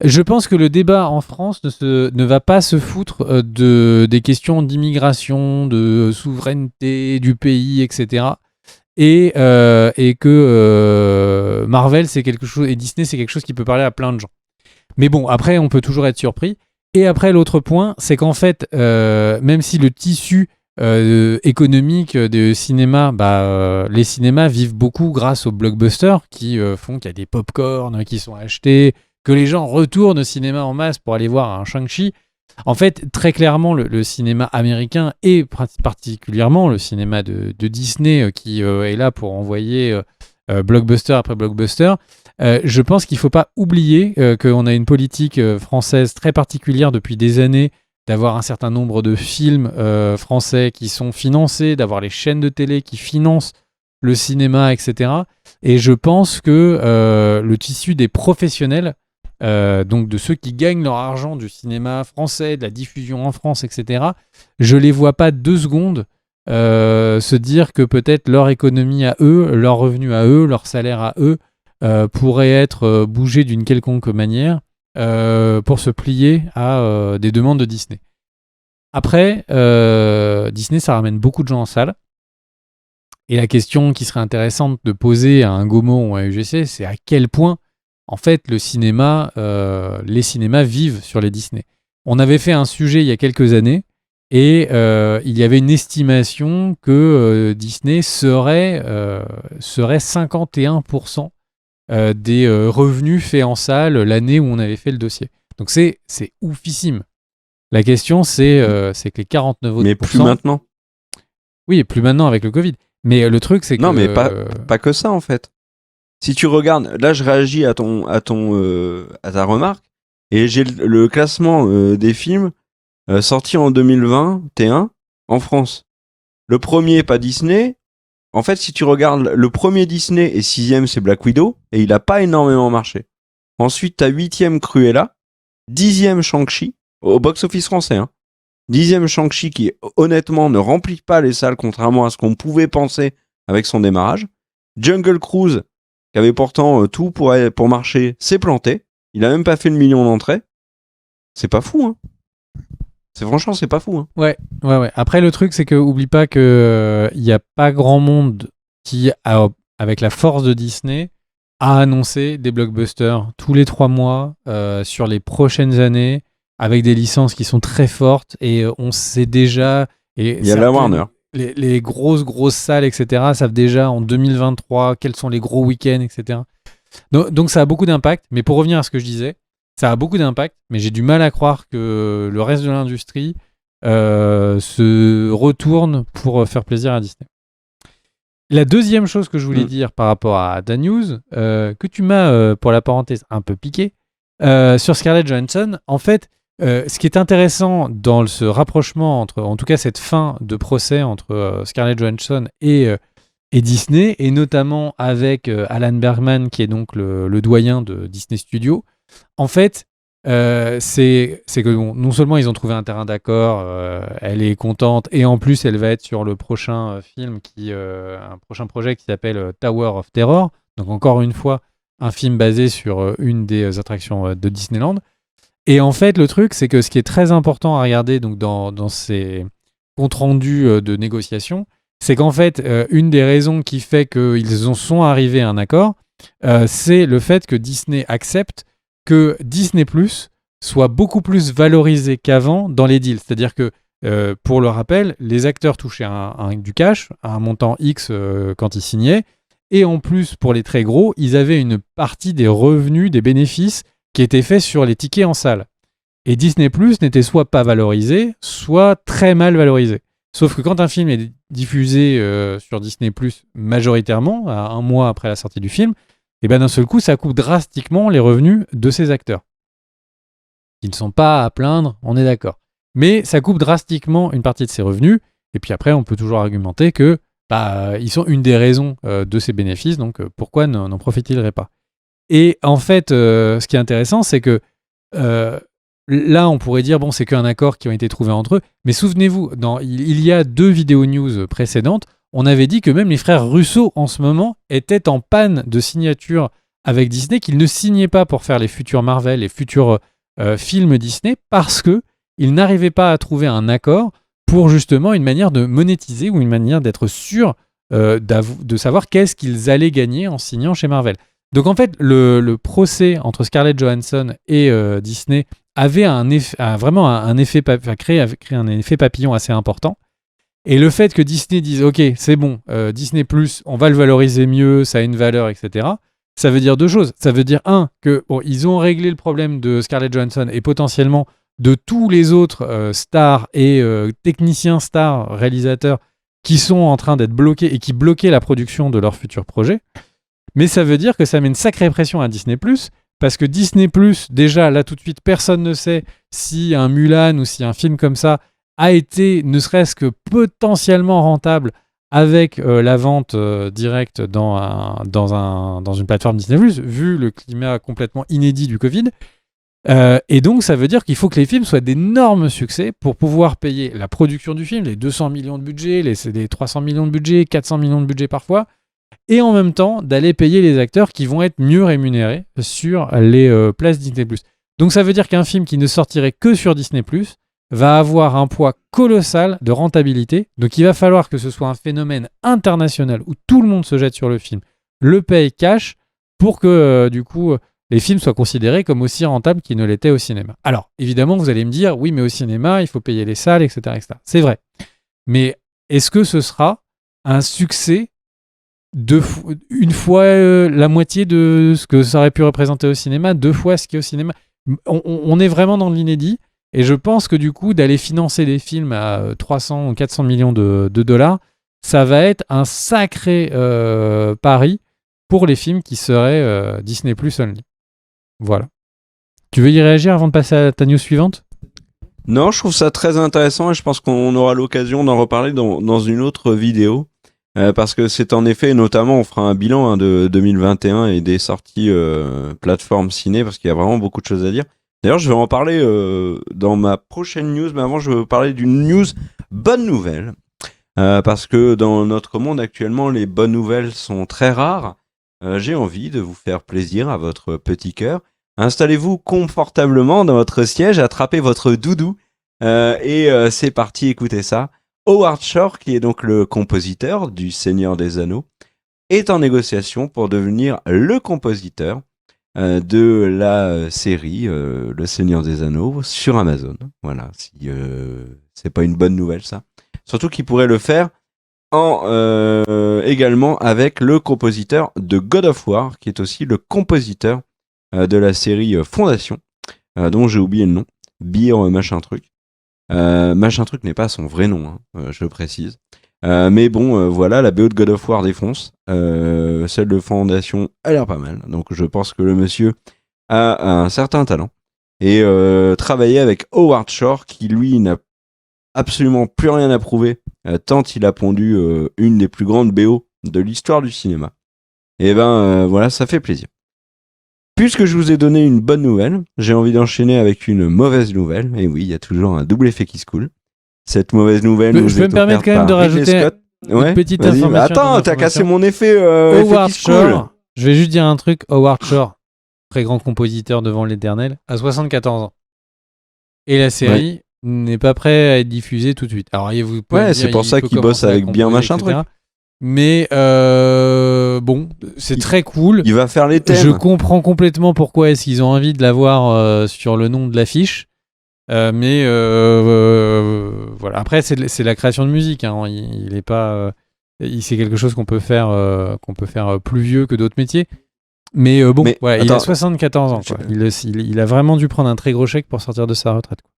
Je pense que le débat en France ne va pas se foutre des questions d'immigration, de souveraineté du pays, etc. Et que Marvel, c'est quelque chose, et Disney, c'est quelque chose qui peut parler à plein de gens. Mais bon, après, on peut toujours être surpris. Et après, l'autre point, c'est qu'en fait, même si le tissu économique de cinéma, les cinémas vivent beaucoup grâce aux blockbusters qui font qu'il y a des pop-corn qui sont achetés, que les gens retournent au cinéma en masse pour aller voir un Shang-Chi. En fait, très clairement, le cinéma américain et particulièrement le cinéma de Disney qui est là pour envoyer blockbuster après blockbuster, je pense qu'il ne faut pas oublier qu'on a une politique française très particulière depuis des années d'avoir un certain nombre de films français qui sont financés, d'avoir les chaînes de télé qui financent le cinéma, etc. Et je pense que le tissu des professionnels, donc de ceux qui gagnent leur argent du cinéma français, de la diffusion en France, etc., je les vois pas 2 secondes se dire que peut-être leur économie à eux, leur revenu à eux, leur salaire à eux pourrait être bougé d'une quelconque manière pour se plier à des demandes de Disney. Après, Disney, ça ramène beaucoup de gens en salle. Et la question qui serait intéressante de poser à un Gaumont ou à UGC, c'est à quel point, en fait, les cinémas vivent sur les Disney. On avait fait un sujet il y a quelques années, et il y avait une estimation que Disney serait 51% des revenus faits en salle l'année où on avait fait le dossier. Donc c'est oufissime. La question, c'est que les 49 autres. Mais plus maintenant. Oui, plus maintenant avec le Covid. Mais le truc, c'est que... Non, mais pas que ça, en fait. Si tu regardes, là, je réagis à ta remarque, et j'ai le classement des films sortis en 2021 en France. Le premier, pas Disney. En fait, si tu regardes, le premier Disney et 6e, c'est Black Widow, et il a pas énormément marché. Ensuite, t'as 8e Cruella, 10e Shang-Chi, au box-office français, hein. 10e Shang-Chi qui, honnêtement, ne remplit pas les salles, contrairement à ce qu'on pouvait penser avec son démarrage. Jungle Cruise, qui avait pourtant tout pour marcher, s'est planté. Il a même pas fait le million d'entrées. C'est pas fou, hein. Franchement, c'est pas fou, hein. Ouais. Après, le truc, c'est que oublie pas que y a pas grand monde qui, avec la force de Disney, a annoncé des blockbusters tous les 3 mois sur les prochaines années, avec des licences qui sont très fortes, et on sait déjà... Il y a la Warner. Les grosses salles, etc., savent déjà en 2023 quels sont les gros week-ends, etc. Donc ça a beaucoup d'impact, mais pour revenir à ce que je disais, ça a beaucoup d'impact, mais j'ai du mal à croire que le reste de l'industrie se retourne pour faire plaisir à Disney. La deuxième chose que je voulais dire par rapport à ta news, que tu m'as, pour la parenthèse, un peu piqué, sur Scarlett Johansson, en fait, ce qui est intéressant dans ce rapprochement entre, en tout cas cette fin de procès entre Scarlett Johansson et Disney, et notamment avec Alan Bergman, qui est donc le doyen de Disney Studios, en fait, c'est que bon, non seulement ils ont trouvé un terrain d'accord, elle est contente, et en plus elle va être sur le prochain film, un prochain projet qui s'appelle Tower of Terror. Donc encore une fois, un film basé sur une des attractions de Disneyland. Et en fait, le truc, c'est que ce qui est très important à regarder donc dans ces comptes rendus de négociations, c'est qu'en fait, une des raisons qui fait qu'ils sont arrivés à un accord, c'est le fait que Disney accepte que Disney Plus soit beaucoup plus valorisé qu'avant dans les deals. C'est-à-dire que, pour le rappel, les acteurs touchaient du cash, un montant X quand ils signaient, et en plus, pour les très gros, ils avaient une partie des revenus, des bénéfices qui étaient faits sur les tickets en salle. Et Disney Plus n'était soit pas valorisé, soit très mal valorisé. Sauf que quand un film est diffusé sur Disney Plus majoritairement, à un mois après la sortie du film, et ben d'un seul coup, ça coupe drastiquement les revenus de ces acteurs. Ils ne sont pas à plaindre, on est d'accord. Mais ça coupe drastiquement une partie de ses revenus. Et puis après, on peut toujours argumenter que ils sont une des raisons de ces bénéfices, donc pourquoi n'en profiteraient pas? Et en fait, ce qui est intéressant, c'est que là, on pourrait dire, bon, c'est qu'un accord qui ont été trouvés entre eux. Mais souvenez-vous, il y a 2 vidéos news précédentes, on avait dit que même les frères Russo, en ce moment, étaient en panne de signature avec Disney, qu'ils ne signaient pas pour faire les futurs Marvel, les futurs films Disney, parce qu'ils n'arrivaient pas à trouver un accord pour justement une manière de monétiser ou une manière d'être sûr de savoir qu'est-ce qu'ils allaient gagner en signant chez Marvel. Donc en fait, le procès entre Scarlett Johansson et Disney avait vraiment un effet, créé un effet papillon assez important. Et le fait que Disney dise ok, c'est bon, Disney+, on va le valoriser mieux, ça a une valeur, etc. Ça veut dire 2 choses. Ça veut dire, que ils ont réglé le problème de Scarlett Johansson et potentiellement de tous les autres stars et techniciens stars, réalisateurs qui sont en train d'être bloqués et qui bloquaient la production de leur futur projet. Mais ça veut dire que ça met une sacrée pression à Disney+, parce que Disney+, déjà, là tout de suite, personne ne sait si un Mulan ou si un film comme ça a été, ne serait-ce que potentiellement rentable avec la vente directe dans une plateforme Disney+, vu le climat complètement inédit du Covid. Et donc, ça veut dire qu'il faut que les films soient d'énormes succès pour pouvoir payer la production du film, les 200 millions de budget, les 300 millions de budget, 400 millions de budget parfois, et en même temps d'aller payer les acteurs qui vont être mieux rémunérés sur les places Disney+. Donc ça veut dire qu'un film qui ne sortirait que sur Disney+, va avoir un poids colossal de rentabilité. Donc il va falloir que ce soit un phénomène international où tout le monde se jette sur le film, le paye cash, pour que du coup les films soient considérés comme aussi rentables qu'ils ne l'étaient au cinéma. Alors évidemment vous allez me dire, oui mais au cinéma il faut payer les salles, etc. etc. C'est vrai. Mais est-ce que ce sera un succès une fois la moitié de ce que ça aurait pu représenter au cinéma, 2 fois ce qui est au cinéma? On est vraiment dans l'inédit, et je pense que du coup d'aller financer des films à 300 ou 400 millions de dollars, ça va être un sacré pari pour les films qui seraient Disney Plus only. Voilà. Tu veux y réagir avant de passer à ta news suivante? Non, je trouve ça très intéressant et je pense qu'on aura l'occasion d'en reparler dans une autre vidéo. Parce que c'est en effet, notamment, on fera un bilan de 2021 et des sorties plateformes ciné, parce qu'il y a vraiment beaucoup de choses à dire. D'ailleurs, je vais en parler dans ma prochaine news, mais avant, je vais vous parler d'une news bonne nouvelle. Parce que dans notre monde actuellement, les bonnes nouvelles sont très rares. J'ai envie de vous faire plaisir à votre petit cœur. Installez-vous confortablement dans votre siège, attrapez votre doudou et c'est parti, écoutez ça. Howard Shore, qui est donc le compositeur du Seigneur des Anneaux, est en négociation pour devenir le compositeur de la série Le Seigneur des Anneaux sur Amazon. Voilà, si c'est pas une bonne nouvelle ça. Surtout qu'il pourrait le faire également avec le compositeur de God of War, qui est aussi le compositeur de la série Fondation, dont j'ai oublié le nom, Beer machin truc. Machin truc n'est pas son vrai nom, je le précise. Mais bon, voilà, la BO de God of War défonce. Celle de Fondation a l'air pas mal. Donc je pense que le monsieur a un certain talent. Et travailler avec Howard Shore, qui lui n'a absolument plus rien à prouver, tant il a pondu une des plus grandes BO de l'histoire du cinéma. Et ben voilà, ça fait plaisir. Puisque je vous ai donné une bonne nouvelle, j'ai envie d'enchaîner avec une mauvaise nouvelle. Et oui, il y a toujours un double effet qui se coule. Cette mauvaise nouvelle nous Je peux est me permettre offerte quand même de par Ridley rajouter Scott. une petite vas-y. information. Attends, t'as cassé mon effet, effet Howard qui se coule. Shore, je vais juste dire un truc. Howard Shore, très grand compositeur devant l'éternel, a 74 ans. Et la série n'est pas prête à être diffusée tout de suite. Alors, vous pouvez me dire, c'est pour ça peut qu'il bosse commencer à avec bien composer, machin etc. truc. Mais bon, c'est très cool. Il va faire les thèmes. Je comprends complètement pourquoi est-ce qu'ils ont envie de l'avoir sur le nom de l'affiche. Mais voilà. Après, c'est la création de musique. Hein. Il est pas. C'est quelque chose qu'on peut faire plus vieux que d'autres métiers. Mais bon, voilà, il a 74 ans. Quoi. Il a vraiment dû prendre un très gros chèque pour sortir de sa retraite. Quoi.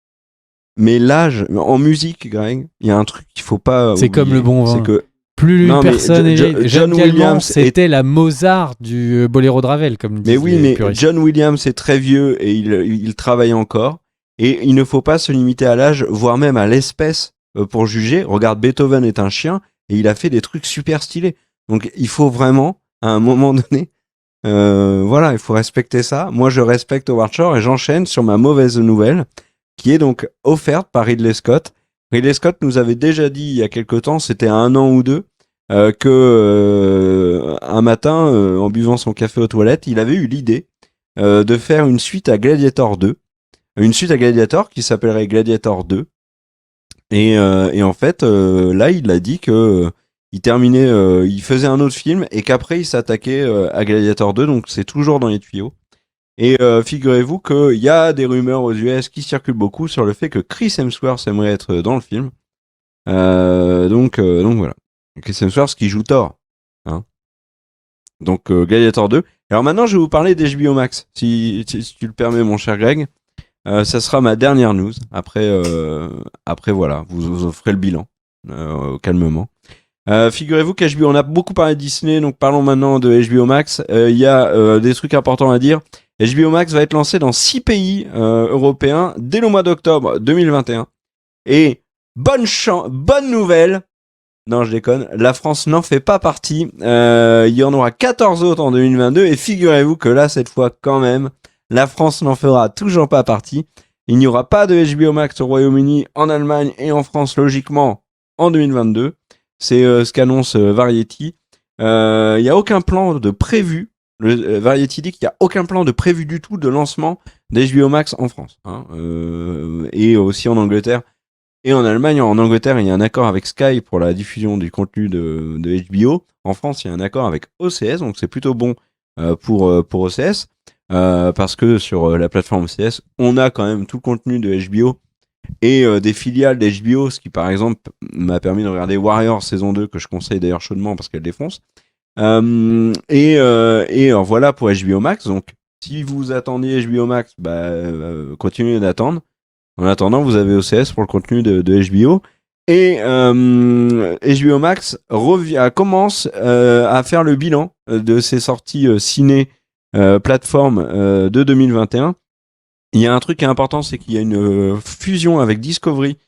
Mais l'âge, en musique, Greg, il y a un truc qu'il faut pas. C'est oublier, comme le bon vin. C'est que plus personne n'est. John Williams c'était la Mozart du Boléro de Ravel, comme disent les puristes. John Williams est très vieux et il travaille encore. Et il ne faut pas se limiter à l'âge, voire même à l'espèce pour juger. Regarde, Beethoven est un chien et il a fait des trucs super stylés. Donc il faut vraiment, à un moment donné, il faut respecter ça. Moi, je respecte Howard Shore et j'enchaîne sur ma mauvaise nouvelle, qui est donc offerte par Ridley Scott. Ridley Scott nous avait déjà dit il y a quelque temps, c'était à 1 an ou 2, que un matin, en buvant son café aux toilettes, il avait eu l'idée de faire une suite à Gladiator 2. Une suite à Gladiator qui s'appellerait Gladiator 2. Et en fait, là, il a dit que il terminait, il faisait un autre film et qu'après il s'attaquait à Gladiator 2, donc c'est toujours dans les tuyaux. Et figurez-vous qu'il y a des rumeurs aux US qui circulent beaucoup sur le fait que Chris Hemsworth aimerait être dans le film. Donc voilà. Chris Hemsworth qui joue Thor. Hein. Donc Gladiator 2. Alors maintenant, je vais vous parler d'HBO Max, si tu le permets, mon cher Greg. Ça sera ma dernière news. Après voilà, vous offrez le bilan calmement. Figurez-vous qu'HBO, on a beaucoup parlé de Disney, donc parlons maintenant de HBO Max. Il y a des trucs importants à dire. HBO Max va être lancé dans 6 pays européens dès le mois d'octobre 2021. Et bonne nouvelle. Non, je déconne. La France n'en fait pas partie. Il y en aura 14 autres en 2022. Et figurez-vous que là, cette fois, quand même, la France n'en fera toujours pas partie. Il n'y aura pas de HBO Max au Royaume-Uni, en Allemagne et en France, logiquement, en 2022. C'est ce qu'annonce Variety. Il n'y a aucun plan de prévu. Variety dit qu'il n'y a aucun plan de prévu du tout de lancement d'HBO Max en France. Hein. Et aussi en Angleterre et en Allemagne. En Angleterre, il y a un accord avec Sky pour la diffusion du contenu de HBO. En France, il y a un accord avec OCS, donc c'est plutôt bon pour OCS. Parce que sur la plateforme OCS, on a quand même tout le contenu de HBO et des filiales d'HBO, ce qui par exemple m'a permis de regarder Warriors saison 2, que je conseille d'ailleurs chaudement parce qu'elle défonce. Et voilà pour HBO Max. Donc si vous attendiez HBO Max, continuez d'attendre. En attendant, vous avez OCS pour le contenu de HBO. Et HBO Max commence à faire le bilan de ses sorties ciné plateforme de 2021. Il y a un truc qui est important, c'est qu'il y a une fusion avec Discovery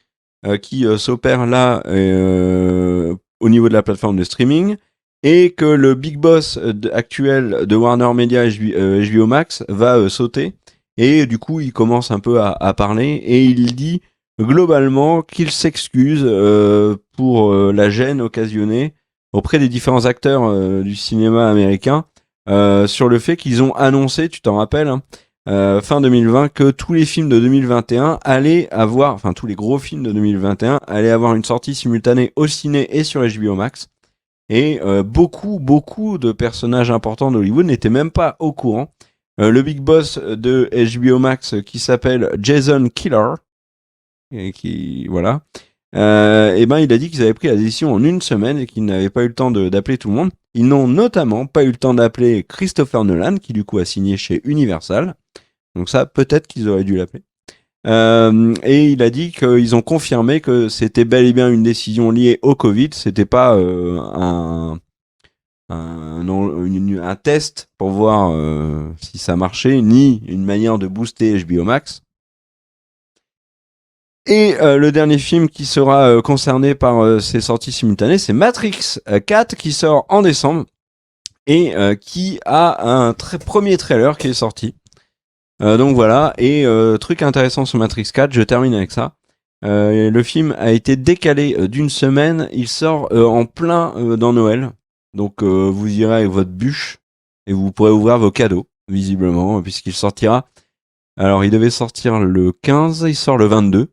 qui s'opère là au niveau de la plateforme de streaming, et que le big boss actuel de Warner Media HBO Max va sauter, et du coup il commence un peu à parler, et il dit globalement qu'il s'excuse pour la gêne occasionnée auprès des différents acteurs du cinéma américain sur le fait qu'ils ont annoncé, tu t'en rappelles, hein, fin 2020, que tous les films de 2021 allaient avoir, enfin tous les gros films de 2021 allaient avoir une sortie simultanée au ciné et sur HBO Max. Et beaucoup de personnages importants d'Hollywood n'étaient même pas au courant. Le big boss de HBO Max qui s'appelle Jason Kilar, et qui voilà, il a dit qu'ils avaient pris la décision en une semaine et qu'ils n'avaient pas eu le temps d'appeler tout le monde. Ils n'ont notamment pas eu le temps d'appeler Christopher Nolan, qui du coup a signé chez Universal. Donc ça, peut-être qu'ils auraient dû l'appeler. Et il a dit qu'ils ont confirmé que c'était bel et bien une décision liée au Covid. C'était pas un test pour voir si ça marchait, ni une manière de booster HBO Max. Et le dernier film qui sera concerné par ces sorties simultanées, c'est Matrix 4 qui sort en décembre. et qui a un premier trailer qui est sorti. Donc voilà, et truc intéressant sur Matrix 4, je termine avec ça. Le film a été décalé d'une semaine, il sort en plein dans Noël. Donc vous irez avec votre bûche et vous pourrez ouvrir vos cadeaux, visiblement, puisqu'il sortira. Alors il devait sortir le 15, il sort le 22.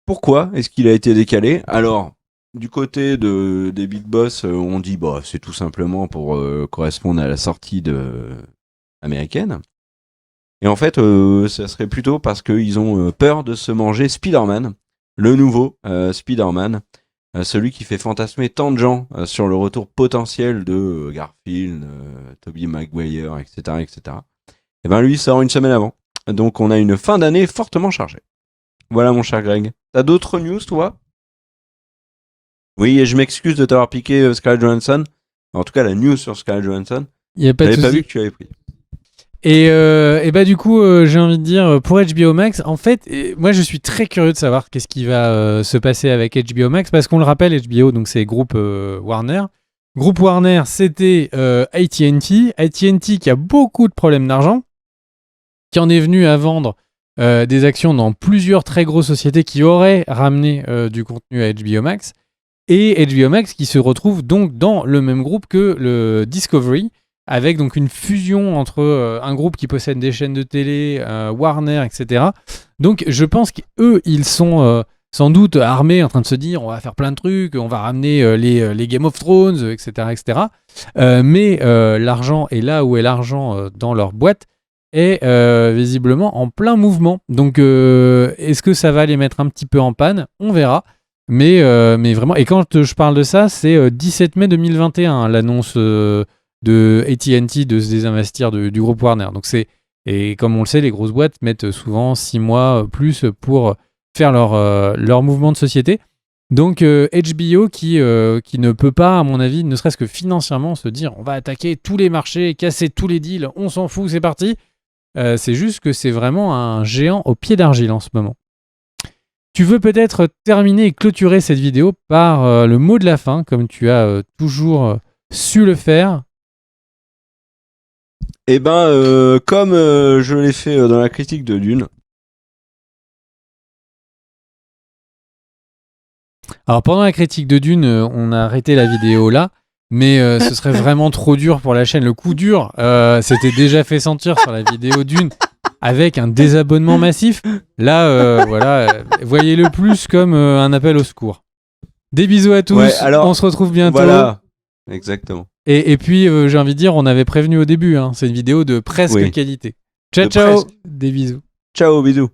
Pourquoi est-ce qu'il a été décalé? Alors, du côté des Big Boss, on dit bah c'est tout simplement pour correspondre à la sortie américaine. Et en fait, ça serait plutôt parce qu'ils ont peur de se manger Spider-Man, le nouveau Spider-Man, celui qui fait fantasmer tant de gens sur le retour potentiel de Garfield, Tobey Maguire, etc., etc. Et ben lui sort une semaine avant. Donc on a une fin d'année fortement chargée. Voilà mon cher Greg. T'as d'autres news, toi? Oui, et je m'excuse de t'avoir piqué Scarlett Johansson. En tout cas, la news sur Scarlett Johansson. Il n'y a pas de souci. J'avais pas vu que tu avais pris. Et bah du coup, j'ai envie de dire, pour HBO Max, en fait, moi je suis très curieux de savoir qu'est-ce qui va se passer avec HBO Max, parce qu'on le rappelle, HBO, donc c'est groupe Warner. Groupe Warner, c'était AT&T. AT&T qui a beaucoup de problèmes d'argent, qui en est venu à vendre des actions dans plusieurs très grosses sociétés qui auraient ramené du contenu à HBO Max. Et HBO Max qui se retrouve donc dans le même groupe que le Discovery, avec donc une fusion entre un groupe qui possède des chaînes de télé, Warner, etc. Donc je pense qu'eux, ils sont sans doute armés en train de se dire on va faire plein de trucs, on va ramener les Game of Thrones, etc. etc. Mais l'argent est là où est l'argent dans leur boîte est visiblement en plein mouvement. Donc est-ce que ça va les mettre un petit peu en panne? On verra. Mais vraiment, et quand je parle de ça, c'est 17 mai 2021, l'annonce de AT&T de se désinvestir du groupe Warner. Donc et comme on le sait, les grosses boîtes mettent souvent 6 mois plus pour faire leur mouvement de société. Donc HBO qui ne peut pas, à mon avis, ne serait-ce que financièrement, se dire on va attaquer tous les marchés, casser tous les deals, on s'en fout, c'est parti. C'est juste que c'est vraiment un géant au pied d'argile en ce moment. Tu veux peut-être terminer et clôturer cette vidéo par le mot de la fin, comme tu as toujours su le faire. Eh ben, comme je l'ai fait dans la critique de Dune. Alors pendant la critique de Dune, on a arrêté la vidéo là, mais ce serait vraiment trop dur pour la chaîne. Le coup dur, c'était déjà fait sentir sur la vidéo Dune, avec un désabonnement massif. Là, voilà, voyez-le plus comme un appel au secours. Des bisous à tous, Ouais, alors, on se retrouve bientôt. Voilà, exactement. Et puis, j'ai envie de dire, on avait prévenu au début, hein, c'est une vidéo de presque qualité. Ciao, De ciao, presque. des bisous. Ciao, bisous.